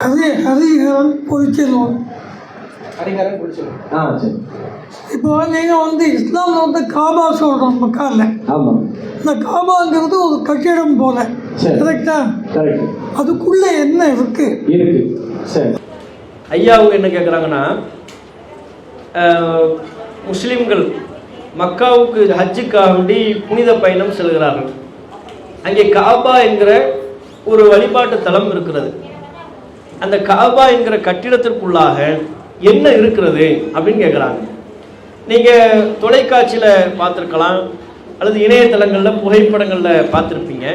ஹரிஹரன் பொறிச்செல்வம். ஹரிஹரன் பொறிச்செல்வம். சரி. இப்போ நீங்கள் இஸ்லாமில் காபா சொல்கிறோம் மக்கால. ஆமாம். இந்த காபாங்கிறது ஒரு கட்டிடம் போல. கரெக்டா? கரெக்ட். அதுக்குள்ளே என்ன இருக்கு? சரி. ஐயா அவங்க என்ன கேட்குறாங்கன்னா, முஸ்லீம்கள் மக்காவுக்கு ஹஜ்ஜுக்காக வேண்டி புனித பயணம் செல்கிறார்கள். அங்கே காபா என்கிற ஒரு வழிபாட்டு தலம் இருக்கிறது. அந்த காபா என்கிற கட்டிடத்திற்குள்ளாக என்ன இருக்கிறது அப்படின்னு கேட்குறாங்க. நீங்கள் தொலைக்காட்சியில் பார்த்துருக்கலாம், அல்லது இணையதளங்களில் புகைப்படங்களில் பார்த்துருப்பீங்க.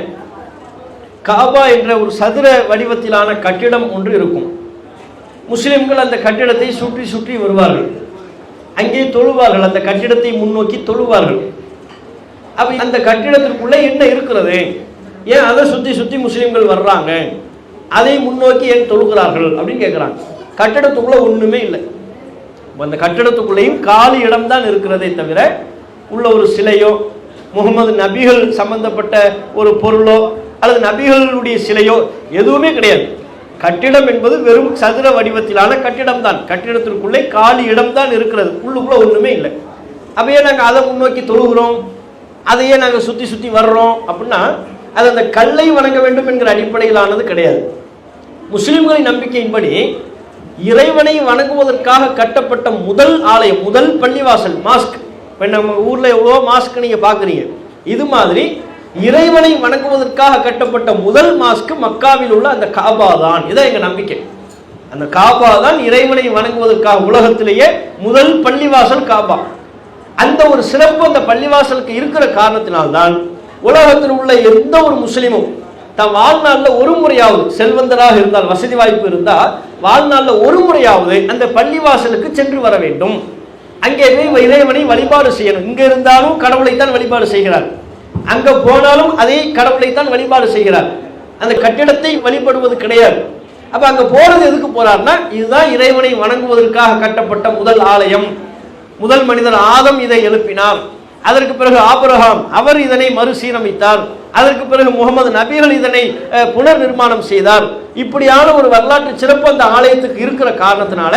காபா என்ற ஒரு சதுர வடிவத்திலான கட்டிடம் ஒன்று இருக்கும். முஸ்லிம்கள் அந்த கட்டிடத்தை சுற்றி சுற்றி வருவார்கள், அங்கே தொழுவார்கள், அந்த கட்டிடத்தை முன்னோக்கி தொழுவார்கள். அப்போ அந்த கட்டிடத்திற்குள்ளே என்ன இருக்கிறது, ஏன் அதை சுற்றி சுற்றி முஸ்லிம்கள் வர்றாங்க, அதை முன்னோக்கி ஏன் தொழுகிறார்கள் அப்படின்னு கேட்குறாங்க. கட்டிடத்துக்குள்ளே ஒன்றுமே இல்லை. அந்த கட்டிடத்துக்குள்ளேயும் காலி இடம்தான் இருக்கிறதே தவிர உள்ள ஒரு சிலையோ முகமது நபிகள் சம்பந்தப்பட்ட ஒரு பொருளோ அல்லது நபிகளுடைய சிலையோ எதுவுமே கிடையாது. கட்டிடம் என்பது வெறும் சதுர வடிவத்திலான கட்டிடம் தான். கட்டிடத்திற்குள்ளே காலி இடம் தான் இருக்கிறது, உள்ளுக்குள்ள ஒன்றுமே இல்லை. அப்பயே நாங்கள் அதை முன்னோக்கி தொழுகிறோம், அதையே நாங்கள் சுற்றி சுற்றி வர்றோம் அப்படின்னா அது அந்த கல்லை வணங்க வேண்டும் என்கிற அடிப்படையிலானது கிடையாது. முஸ்லிம்களின் நம்பிக்கையின்படி இறைவனை வணங்குவதற்காக கட்டப்பட்ட முதல் ஆலயம், முதல் பள்ளிவாசல், மாஸ்க். இப்போ நம்ம ஊரில் எவ்வளோ மாஸ்க் நீங்கள் பார்க்குறீங்க, இது மாதிரி இறைவனை வணங்குவதற்காக கட்டப்பட்ட முதல் மாஸ்க் மக்காவில் உள்ள அந்த காபா தான். இதான் எங்கள் நம்பிக்கை. அந்த காபா தான் இறைவனை வணங்குவதற்காக உலகத்திலேயே முதல் பள்ளிவாசல் காபா. அந்த ஒரு சிறப்பு அந்த பள்ளிவாசலுக்கு இருக்கிற காரணத்தினால்தான் உலகத்தில் உள்ள எந்த ஒரு முஸ்லீமும் தன் வாழ்நாளில் ஒரு முறையாவது, செல்வந்தராக இருந்தால், வசதி வாய்ப்பு இருந்தால், வாழ்நாளில் ஒரு முறையாவது அந்த பள்ளிவாசலுக்கு சென்று வர வேண்டும். அங்கே போய் இறைவனை வழிபாடு செய்யணும். இங்கே இருந்தாலும் கடவுளைத்தான் வழிபாடு செய்கிறார், அங்கே போனாலும் அதே கடவுளைத்தான் வழிபாடு செய்கிறார். அந்த கட்டிடத்தை வழிபடுவது கிடையாது. அப்போ அங்கே போகிறது எதுக்கு போறாருன்னா, இதுதான் இறைவனை வணங்குவதற்காக கட்டப்பட்ட முதல் ஆலயம். முதல் மனிதர் ஆதம் இதை எழுப்பினார். அதற்கு பிறகு ஆபிரகாம் அவர் இதனை மறுசீரமைத்தார். அதற்கு பிறகு முகமது நபிகள் இதனை புனர் நிர்மாணம் செய்தார். இப்படியான ஒரு வரலாற்று சிறப்பு அந்த ஆலயத்துக்கு இருக்கிற காரணத்தினால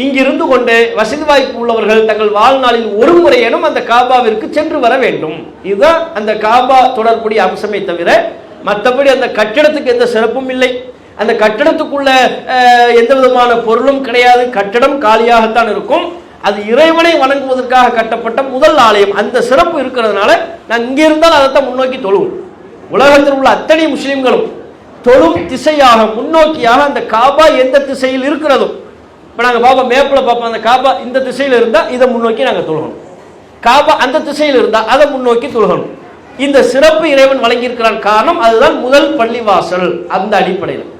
இங்கிருந்து கொண்டு வசதி வாய்ப்பு உள்ளவர்கள் தங்கள் வாழ்நாளில் ஒரு முறையேனும் அந்த காபாவிற்கு சென்று வர வேண்டும். இதுதான் அந்த காபா தொடர்புடைய அம்சமே தவிர மற்றபடி அந்த கட்டிடத்துக்கு எந்த சிறப்பும் இல்லை. அந்த கட்டிடத்துக்குள்ள எந்த விதமான பொருளும் கிடையாது. கட்டிடம் காலியாகத்தான் இருக்கும். அது இறைவனை வணங்குவதற்காக கட்டப்பட்ட முதல் ஆலயம். அந்த சிறப்பு இருக்கிறதுனால நான் இங்கே இருந்தால் அதைத்தான் முன்னோக்கி தொழுவோம். உலகத்தில் உள்ள அத்தனை முஸ்லிம்களும் தொழும் திசையாக, முன்னோக்கியாக அந்த காபா எந்த திசையில் இருக்கிறதோ, இப்போ நாங்கள் பார்ப்போம், மேப்பில் பார்ப்போம், அந்த காபா இந்த திசையில் இருந்தால் இதை முன்னோக்கி நாங்கள் தொழுகணும். காபா அந்த திசையில் இருந்தால் அதை முன்னோக்கி தொழுகணும். இந்த சிறப்பு இறைவன் வழங்கியிருக்கிறான். காரணம் அதுதான் முதல் பள்ளிவாசல். அந்த அடிப்படையில்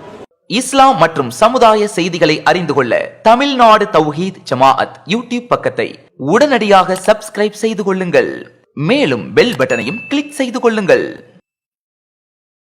இஸ்லாம் மற்றும் சமுதாய செய்திகளை அறிந்து கொள்ள தமிழ்நாடு தௌஹீத் ஜமாஅத் யூடியூப் பக்கத்தை உடனடியாக சப்ஸ்கிரைப் செய்து கொள்ளுங்கள். மேலும் பெல் பட்டனையும் கிளிக் செய்து கொள்ளுங்கள்.